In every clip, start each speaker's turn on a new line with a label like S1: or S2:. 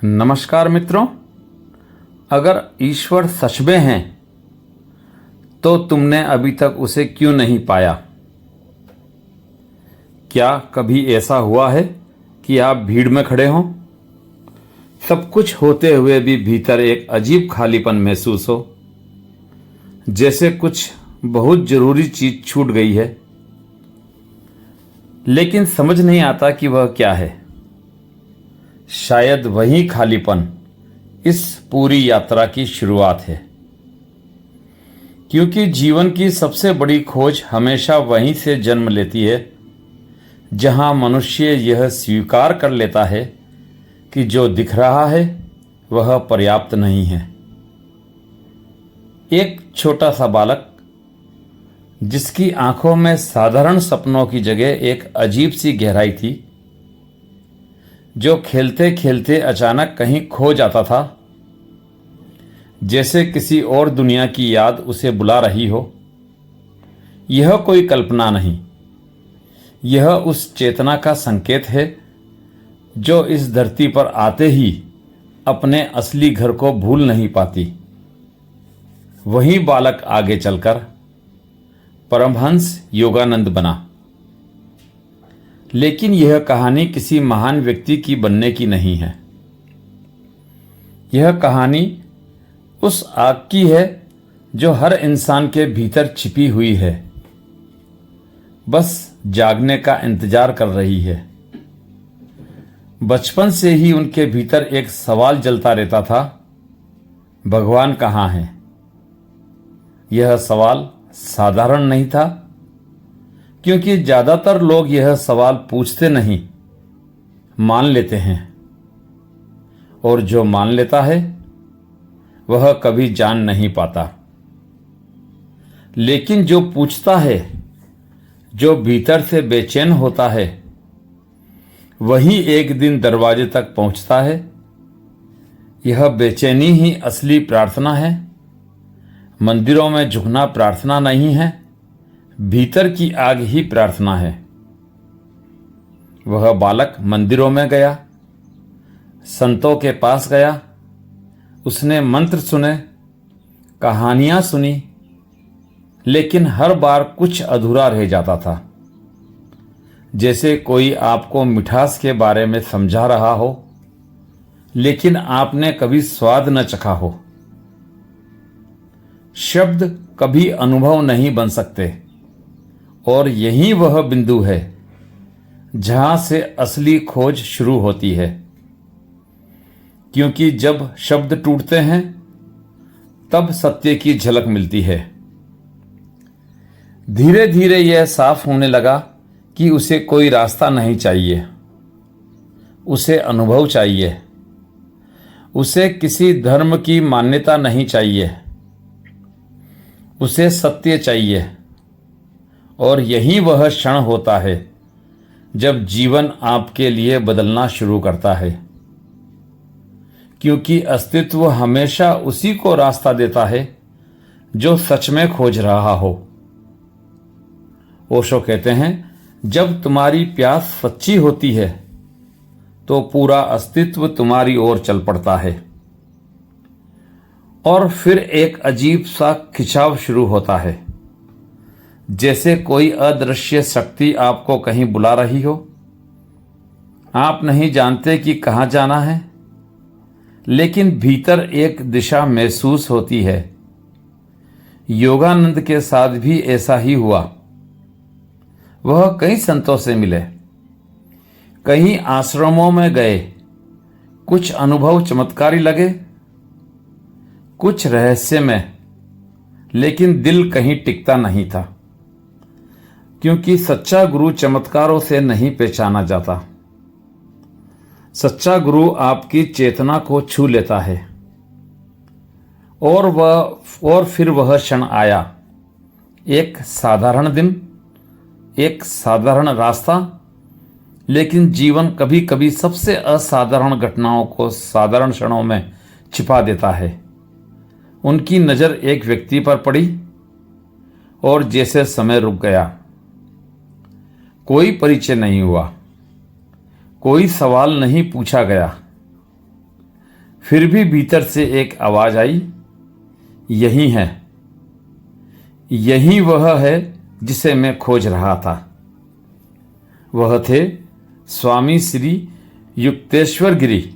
S1: नमस्कार मित्रों। अगर ईश्वर सच में हैं तो तुमने अभी तक उसे क्यों नहीं पाया? क्या कभी ऐसा हुआ है कि आप भीड़ में खड़े हों, सब कुछ होते हुए भी भीतर एक अजीब खालीपन महसूस हो, जैसे कुछ बहुत जरूरी चीज छूट गई है, लेकिन समझ नहीं आता कि वह क्या है। शायद वही खालीपन इस पूरी यात्रा की शुरुआत है, क्योंकि जीवन की सबसे बड़ी खोज हमेशा वहीं से जन्म लेती है जहां मनुष्य यह स्वीकार कर लेता है कि जो दिख रहा है वह पर्याप्त नहीं है। एक छोटा सा बालक जिसकी आंखों में साधारण सपनों की जगह एक अजीब सी गहराई थी, जो खेलते खेलते अचानक कहीं खो जाता था, जैसे किसी और दुनिया की याद उसे बुला रही हो। यह कोई कल्पना नहीं, यह उस चेतना का संकेत है जो इस धरती पर आते ही अपने असली घर को भूल नहीं पाती। वही बालक आगे चलकर परमहंस योगानंद बना। लेकिन यह कहानी किसी महान व्यक्ति की बनने की नहीं है। यह कहानी उस आग की है जो हर इंसान के भीतर छिपी हुई है, बस जागने का इंतजार कर रही है। बचपन से ही उनके भीतर एक सवाल जलता रहता था, भगवान कहाँ है? यह सवाल साधारण नहीं था, क्योंकि ज्यादातर लोग यह सवाल पूछते नहीं, मान लेते हैं, और जो मान लेता है वह कभी जान नहीं पाता। लेकिन जो पूछता है, जो भीतर से बेचैन होता है, वही एक दिन दरवाजे तक पहुंचता है। यह बेचैनी ही असली प्रार्थना है। मंदिरों में झुकना प्रार्थना नहीं है, भीतर की आग ही प्रार्थना है। वह बालक मंदिरों में गया, संतों के पास गया, उसने मंत्र सुने, कहानियां सुनी, लेकिन हर बार कुछ अधूरा रह जाता था। जैसे कोई आपको मिठास के बारे में समझा रहा हो, लेकिन आपने कभी स्वाद न चखा हो। शब्द कभी अनुभव नहीं बन सकते, और यही वह बिंदु है जहां से असली खोज शुरू होती है। क्योंकि जब शब्द टूटते हैं तब सत्य की झलक मिलती है। धीरे धीरे यह साफ होने लगा कि उसे कोई रास्ता नहीं चाहिए, उसे अनुभव चाहिए। उसे किसी धर्म की मान्यता नहीं चाहिए, उसे सत्य चाहिए। और यही वह क्षण होता है जब जीवन आपके लिए बदलना शुरू करता है, क्योंकि अस्तित्व हमेशा उसी को रास्ता देता है जो सच में खोज रहा हो। ओशो कहते हैं, जब तुम्हारी प्यास सच्ची होती है तो पूरा अस्तित्व तुम्हारी ओर चल पड़ता है, और फिर एक अजीब सा खिंचाव शुरू होता है, जैसे कोई अदृश्य शक्ति आपको कहीं बुला रही हो। आप नहीं जानते कि कहां जाना है, लेकिन भीतर एक दिशा महसूस होती है। योगानंद के साथ भी ऐसा ही हुआ। वह कई संतों से मिले, कई आश्रमों में गए। कुछ अनुभव चमत्कारी लगे, कुछ रहस्यमय, लेकिन दिल कहीं टिकता नहीं था, क्योंकि सच्चा गुरु चमत्कारों से नहीं पहचाना जाता। सच्चा गुरु आपकी चेतना को छू लेता है। और फिर वह क्षण आया, एक साधारण दिन, एक साधारण रास्ता। लेकिन जीवन कभी कभी सबसे असाधारण घटनाओं को साधारण क्षणों में छिपा देता है। उनकी नजर एक व्यक्ति पर पड़ी, और जैसे समय रुक गया। कोई परिचय नहीं हुआ, कोई सवाल नहीं पूछा गया, फिर भी भीतर से एक आवाज आई, यही है, यही वह है जिसे मैं खोज रहा था। वह थे स्वामी श्री युक्तेश्वर गिरी।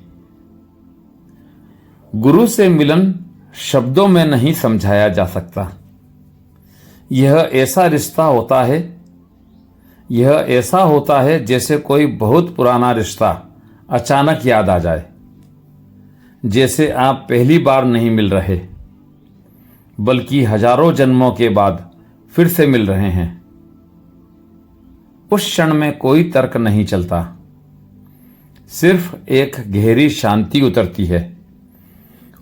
S1: गुरु से मिलन शब्दों में नहीं समझाया जा सकता। यह ऐसा रिश्ता होता है, यह ऐसा होता है जैसे कोई बहुत पुराना रिश्ता अचानक याद आ जाए, जैसे आप पहली बार नहीं मिल रहे बल्कि हजारों जन्मों के बाद फिर से मिल रहे हैं। उस क्षण में कोई तर्क नहीं चलता, सिर्फ एक गहरी शांति उतरती है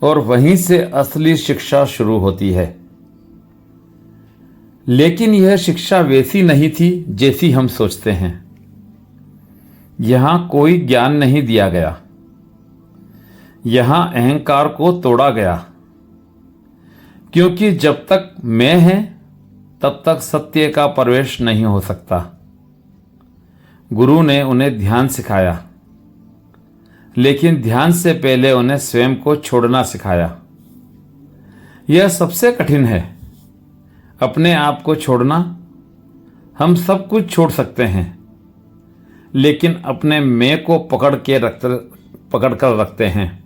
S1: और वहीं से असली शिक्षा शुरू होती है। लेकिन यह शिक्षा वैसी नहीं थी जैसी हम सोचते हैं। यहां कोई ज्ञान नहीं दिया गया, यहां अहंकार को तोड़ा गया, क्योंकि जब तक मैं है तब तक सत्य का प्रवेश नहीं हो सकता। गुरु ने उन्हें ध्यान सिखाया, लेकिन ध्यान से पहले उन्हें स्वयं को छोड़ना सिखाया। यह सबसे कठिन है, अपने आप को छोड़ना। हम सब कुछ छोड़ सकते हैं, लेकिन अपने मैं को पकड़ कर रखते हैं,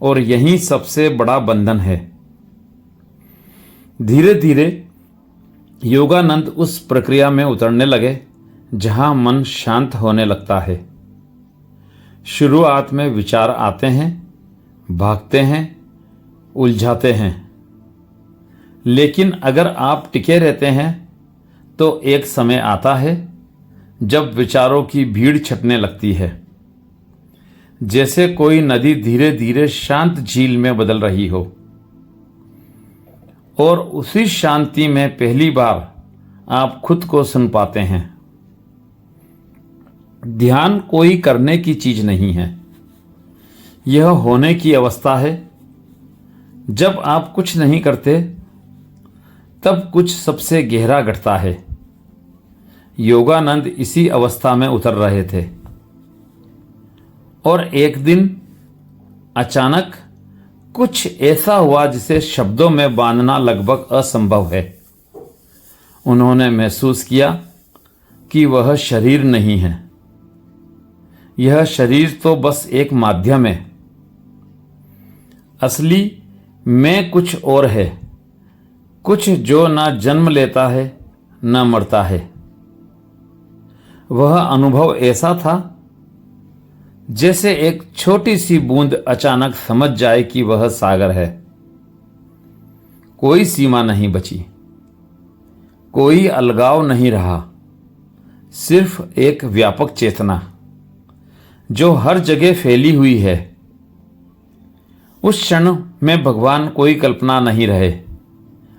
S1: और यही सबसे बड़ा बंधन है। धीरे धीरे योगानंद उस प्रक्रिया में उतरने लगे जहां मन शांत होने लगता है। शुरुआत में विचार आते हैं, भागते हैं, उलझाते हैं, लेकिन अगर आप टिके रहते हैं तो एक समय आता है जब विचारों की भीड़ छटने लगती है, जैसे कोई नदी धीरे धीरे शांत झील में बदल रही हो। और उसी शांति में पहली बार आप खुद को सुन पाते हैं। ध्यान कोई करने की चीज नहीं है, यह होने की अवस्था है। जब आप कुछ नहीं करते तब कुछ सबसे गहरा घटता है। योगानंद इसी अवस्था में उतर रहे थे और एक दिन अचानक कुछ ऐसा हुआ जिसे शब्दों में बांधना लगभग असंभव है। उन्होंने महसूस किया कि वह शरीर नहीं है, यह शरीर तो बस एक माध्यम है। असली मैं कुछ और है, कुछ जो ना जन्म लेता है न मरता है। वह अनुभव ऐसा था जैसे एक छोटी सी बूंद अचानक समझ जाए कि वह सागर है। कोई सीमा नहीं बची, कोई अलगाव नहीं रहा, सिर्फ एक व्यापक चेतना जो हर जगह फैली हुई है। उस क्षण में भगवान कोई कल्पना नहीं रहे,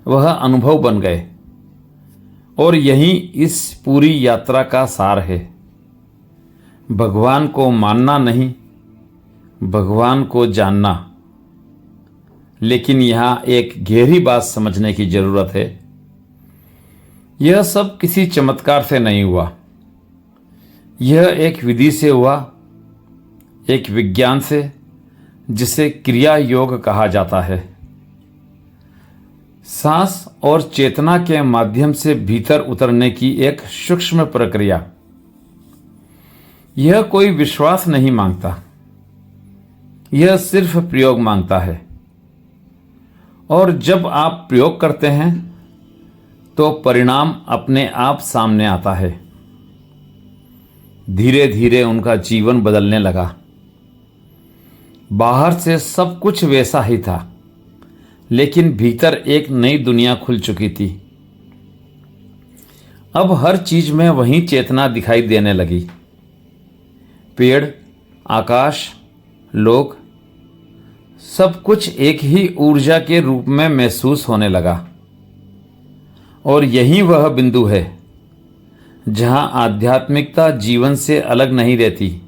S1: वह अनुभव बन गए। और यही इस पूरी यात्रा का सार है। भगवान को मानना नहीं, भगवान को जानना। लेकिन यहां एक गहरी बात समझने की जरूरत है। यह सब किसी चमत्कार से नहीं हुआ, यह एक विधि से हुआ, एक विज्ञान से, जिसे क्रिया योग कहा जाता है। सांस और चेतना के माध्यम से भीतर उतरने की एक सूक्ष्म प्रक्रिया। यह कोई विश्वास नहीं मांगता, यह सिर्फ प्रयोग मांगता है। और जब आप प्रयोग करते हैं तो परिणाम अपने आप सामने आता है। धीरे धीरे उनका जीवन बदलने लगा। बाहर से सब कुछ वैसा ही था, लेकिन भीतर एक नई दुनिया खुल चुकी थी। अब हर चीज में वही चेतना दिखाई देने लगी। पेड़, आकाश, लोग, सब कुछ एक ही ऊर्जा के रूप में महसूस होने लगा। और यही वह बिंदु है जहां आध्यात्मिकता जीवन से अलग नहीं रहती,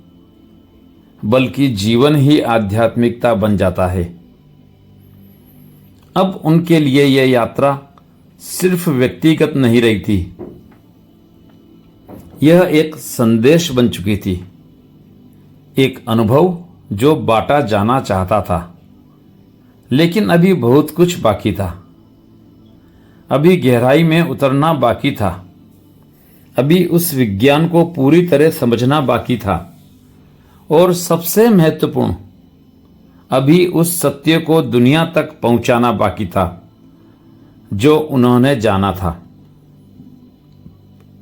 S1: बल्कि जीवन ही आध्यात्मिकता बन जाता है। अब उनके लिए यह यात्रा सिर्फ व्यक्तिगत नहीं रही थी, यह एक संदेश बन चुकी थी, एक अनुभव जो बांटा जाना चाहता था, लेकिन अभी बहुत कुछ बाकी था। अभी गहराई में उतरना बाकी था। अभी उस विज्ञान को पूरी तरह समझना बाकी था। और सबसे महत्वपूर्ण, अभी उस सत्य को दुनिया तक पहुंचाना बाकी था जो उन्होंने जाना था।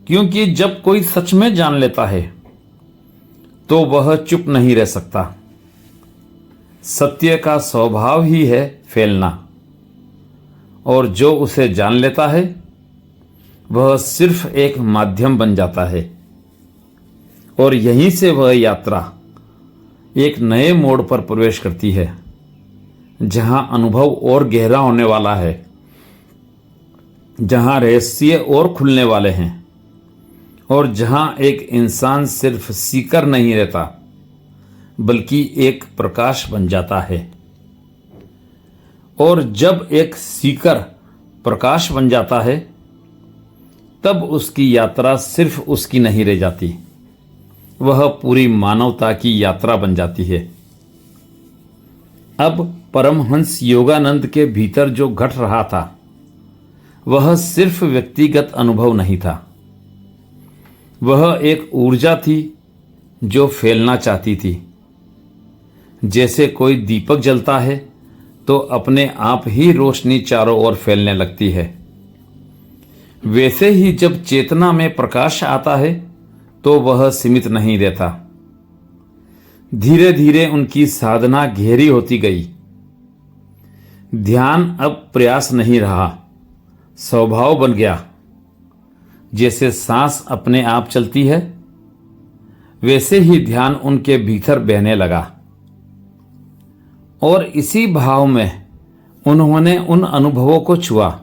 S1: क्योंकि जब कोई सच में जान लेता है तो वह चुप नहीं रह सकता। सत्य का स्वभाव ही है फैलना, और जो उसे जान लेता है वह सिर्फ एक माध्यम बन जाता है। और यहीं से वह यात्रा एक नए मोड़ पर प्रवेश करती है, जहां अनुभव और गहरा होने वाला है, जहां रहस्य और खुलने वाले हैं, और जहां एक इंसान सिर्फ सीकर नहीं रहता बल्कि एक प्रकाश बन जाता है। और जब एक सीकर प्रकाश बन जाता है तब उसकी यात्रा सिर्फ उसकी नहीं रह जाती, वह पूरी मानवता की यात्रा बन जाती है। अब परमहंस योगानंद के भीतर जो घट रहा था वह सिर्फ व्यक्तिगत अनुभव नहीं था, वह एक ऊर्जा थी जो फैलना चाहती थी। जैसे कोई दीपक जलता है तो अपने आप ही रोशनी चारों ओर फैलने लगती है, वैसे ही जब चेतना में प्रकाश आता है तो वह सीमित नहीं रहता। धीरे धीरे उनकी साधना गहरी होती गई। ध्यान अब प्रयास नहीं रहा, स्वभाव बन गया। जैसे सांस अपने आप चलती है वैसे ही ध्यान उनके भीतर बहने लगा। और इसी भाव में उन्होंने उन अनुभवों को छुआ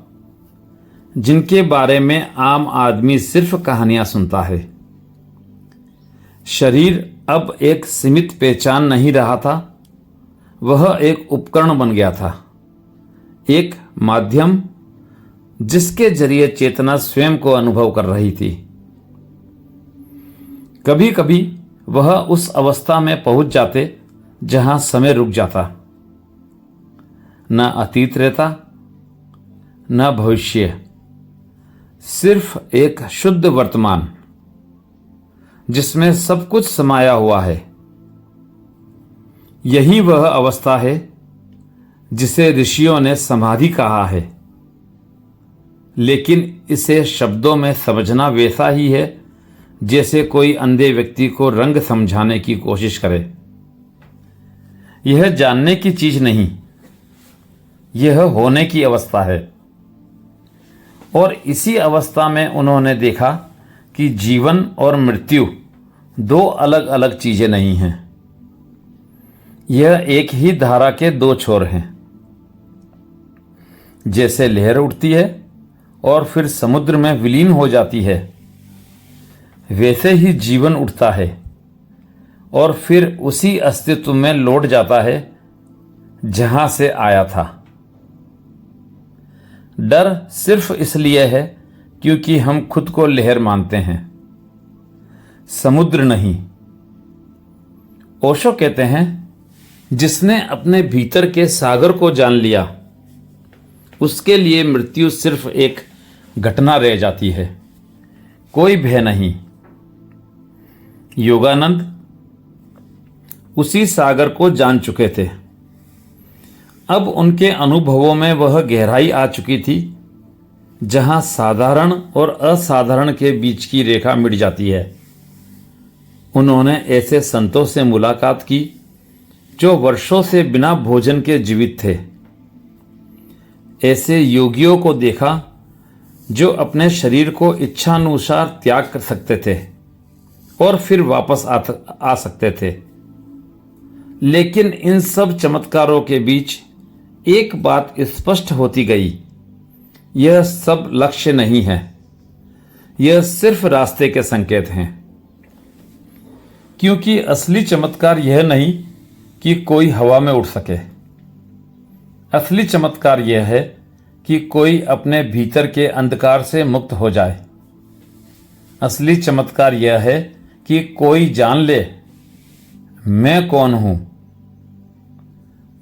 S1: जिनके बारे में आम आदमी सिर्फ कहानियां सुनता है। शरीर अब एक सीमित पहचान नहीं रहा था, वह एक उपकरण बन गया था, एक माध्यम जिसके जरिए चेतना स्वयं को अनुभव कर रही थी। कभी कभी वह उस अवस्था में पहुंच जाते जहां समय रुक जाता, न अतीत रहता न भविष्य, सिर्फ एक शुद्ध वर्तमान जिसमें सब कुछ समाया हुआ है। यही वह अवस्था है जिसे ऋषियों ने समाधि कहा है, लेकिन इसे शब्दों में समझना वैसा ही है जैसे कोई अंधे व्यक्ति को रंग समझाने की कोशिश करे। यह जानने की चीज नहीं, यह होने की अवस्था है। और इसी अवस्था में उन्होंने देखा कि जीवन और मृत्यु दो अलग अलग चीजें नहीं हैं, यह एक ही धारा के दो छोर हैं। जैसे लहर उठती है और फिर समुद्र में विलीन हो जाती है, वैसे ही जीवन उठता है और फिर उसी अस्तित्व में लौट जाता है जहां से आया था। डर सिर्फ इसलिए है क्योंकि हम खुद को लहर मानते हैं, समुद्र नहीं। ओशो कहते हैं, जिसने अपने भीतर के सागर को जान लिया उसके लिए मृत्यु सिर्फ एक घटना रह जाती है, कोई भय नहीं। योगानंद उसी सागर को जान चुके थे। अब उनके अनुभवों में वह गहराई आ चुकी थी जहां साधारण और असाधारण के बीच की रेखा मिट जाती है। उन्होंने ऐसे संतों से मुलाकात की जो वर्षों से बिना भोजन के जीवित थे। ऐसे योगियों को देखा जो अपने शरीर को इच्छानुसार त्याग कर सकते थे और फिर वापस आ सकते थे। लेकिन इन सब चमत्कारों के बीच एक बात स्पष्ट होती गई, यह सब लक्ष्य नहीं है, यह सिर्फ रास्ते के संकेत हैं। क्योंकि असली चमत्कार यह नहीं कि कोई हवा में उड़ सके, असली चमत्कार यह है कि कोई अपने भीतर के अंधकार से मुक्त हो जाए। असली चमत्कार यह है कि कोई जान ले, मैं कौन हूं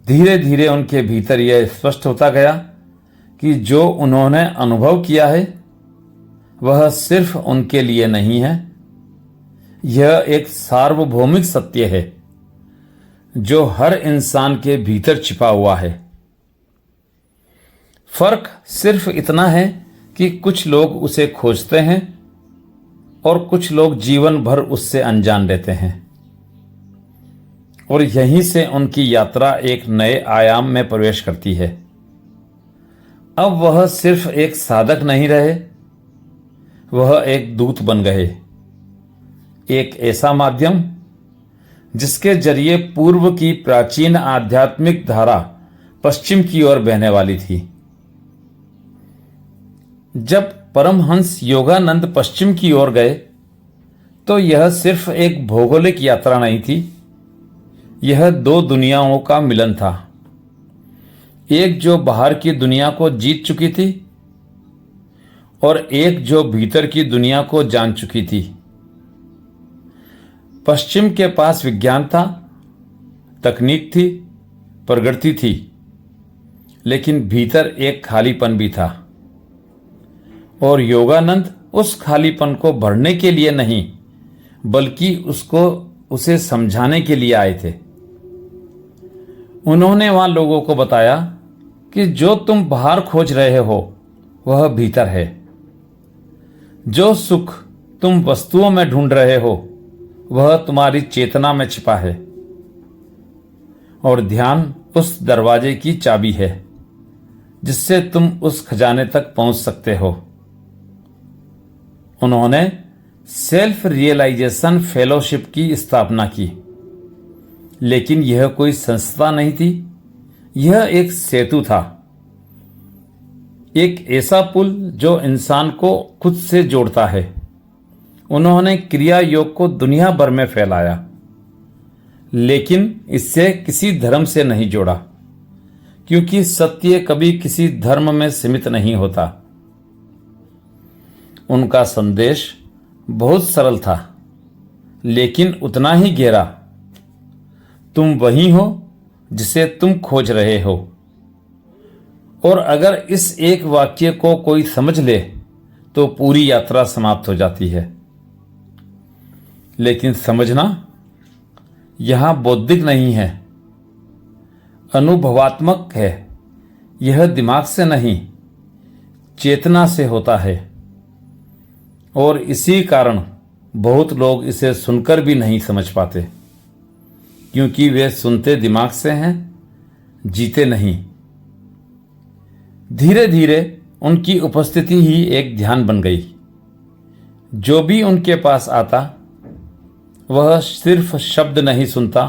S1: धीरे धीरे उनके भीतर यह स्पष्ट होता गया कि जो उन्होंने अनुभव किया है वह सिर्फ उनके लिए नहीं है, यह एक सार्वभौमिक सत्य है जो हर इंसान के भीतर छिपा हुआ है। फर्क सिर्फ इतना है कि कुछ लोग उसे खोजते हैं और कुछ लोग जीवन भर उससे अनजान रहते हैं, और यहीं से उनकी यात्रा एक नए आयाम में प्रवेश करती है। अब वह सिर्फ एक साधक नहीं रहे, वह एक दूत बन गए, एक ऐसा माध्यम जिसके जरिए पूर्व की प्राचीन आध्यात्मिक धारा पश्चिम की ओर बहने वाली थी। जब परमहंस योगानंद पश्चिम की ओर गए तो यह सिर्फ एक भौगोलिक यात्रा नहीं थी, यह दो दुनियाओं का मिलन था। एक जो बाहर की दुनिया को जीत चुकी थी और एक जो भीतर की दुनिया को जान चुकी थी। पश्चिम के पास विज्ञान था, तकनीक थी, प्रगति थी, लेकिन भीतर एक खालीपन भी था, और योगानंद उस खालीपन को भरने के लिए नहीं बल्कि उसे समझाने के लिए आए थे। उन्होंने वहां लोगों को बताया कि जो तुम बाहर खोज रहे हो वह भीतर है। जो सुख तुम वस्तुओं में ढूंढ रहे हो वह तुम्हारी चेतना में छिपा है, और ध्यान उस दरवाजे की चाबी है जिससे तुम उस खजाने तक पहुंच सकते हो। उन्होंने सेल्फ रियलाइजेशन फेलोशिप की स्थापना की, लेकिन यह कोई संस्था नहीं थी, यह एक सेतु था, एक ऐसा पुल जो इंसान को खुद से जोड़ता है। उन्होंने क्रिया योग को दुनिया भर में फैलाया, लेकिन इससे किसी धर्म से नहीं जोड़ा, क्योंकि सत्य कभी किसी धर्म में सीमित नहीं होता। उनका संदेश बहुत सरल था, लेकिन उतना ही गहरा। तुम वही हो जिसे तुम खोज रहे हो, और अगर इस एक वाक्य को कोई समझ ले तो पूरी यात्रा समाप्त हो जाती है। लेकिन समझना यहां बौद्धिक नहीं है, अनुभवात्मक है। यह दिमाग से नहीं, चेतना से होता है, और इसी कारण बहुत लोग इसे सुनकर भी नहीं समझ पाते, क्योंकि वे सुनते दिमाग से हैं, जीते नहीं। धीरे धीरे उनकी उपस्थिति ही एक ध्यान बन गई। जो भी उनके पास आता वह सिर्फ शब्द नहीं सुनता,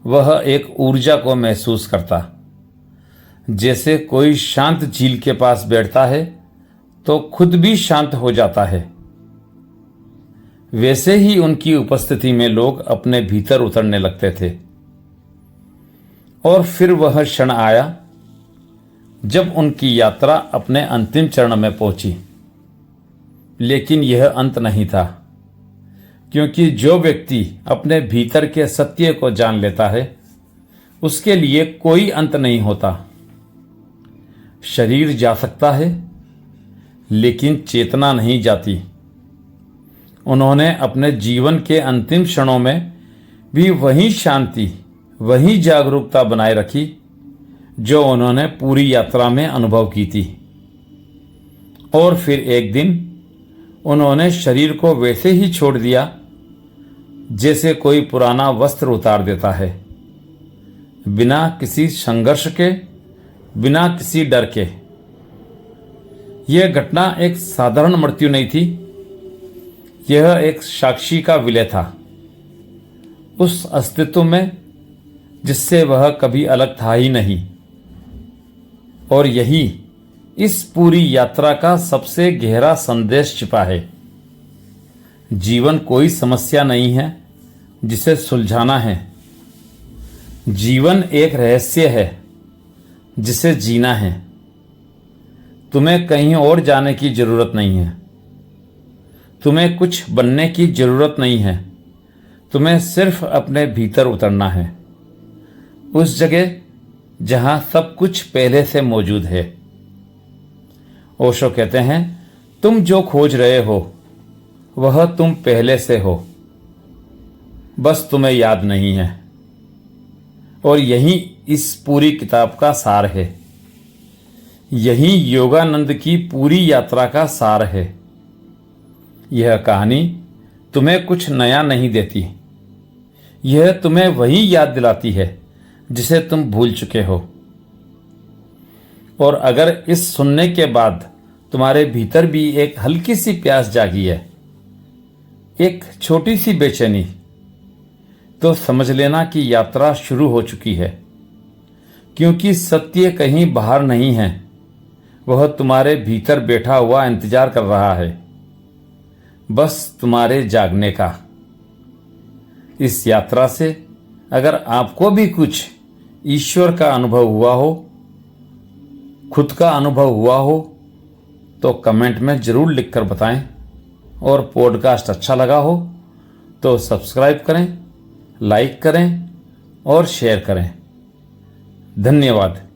S1: वह एक ऊर्जा को महसूस करता। जैसे कोई शांत झील के पास बैठता है तो खुद भी शांत हो जाता है, वैसे ही उनकी उपस्थिति में लोग अपने भीतर उतरने लगते थे। और फिर वह क्षण आया जब उनकी यात्रा अपने अंतिम चरण में पहुंची। लेकिन यह अंत नहीं था, क्योंकि जो व्यक्ति अपने भीतर के सत्य को जान लेता है उसके लिए कोई अंत नहीं होता। शरीर जा सकता है लेकिन चेतना नहीं जाती। उन्होंने अपने जीवन के अंतिम क्षणों में भी वही शांति, वही जागरूकता बनाए रखी जो उन्होंने पूरी यात्रा में अनुभव की थी। और फिर एक दिन उन्होंने शरीर को वैसे ही छोड़ दिया जैसे कोई पुराना वस्त्र उतार देता है, बिना किसी संघर्ष के, बिना किसी डर के। यह घटना एक साधारण मृत्यु नहीं थी, यह एक साक्षी का विलय था, उस अस्तित्व में जिससे वह कभी अलग था ही नहीं। और यही इस पूरी यात्रा का सबसे गहरा संदेश छिपा है। जीवन कोई समस्या नहीं है जिसे सुलझाना है, जीवन एक रहस्य है जिसे जीना है। तुम्हें कहीं और जाने की जरूरत नहीं है, तुम्हें कुछ बनने की जरूरत नहीं है, तुम्हें सिर्फ अपने भीतर उतरना है, उस जगह जहां सब कुछ पहले से मौजूद है। ओशो कहते हैं, तुम जो खोज रहे हो वह तुम पहले से हो, बस तुम्हें याद नहीं है। और यही इस पूरी किताब का सार है, यही योगानंद की पूरी यात्रा का सार है। यह कहानी तुम्हें कुछ नया नहीं देती, यह तुम्हें वही याद दिलाती है जिसे तुम भूल चुके हो। और अगर इस सुनने के बाद तुम्हारे भीतर भी एक हल्की सी प्यास जागी है, एक छोटी सी बेचैनी, तो समझ लेना कि यात्रा शुरू हो चुकी है। क्योंकि सत्य कहीं बाहर नहीं है, वह तुम्हारे भीतर बैठा हुआ इंतजार कर रहा है, बस तुम्हारे जागने का। इस यात्रा से अगर आपको भी कुछ ईश्वर का अनुभव हुआ हो, खुद का अनुभव हुआ हो, तो कमेंट में जरूर लिखकर बताएं। और पॉडकास्ट अच्छा लगा हो तो सब्सक्राइब करें, लाइक करें और शेयर करें। धन्यवाद।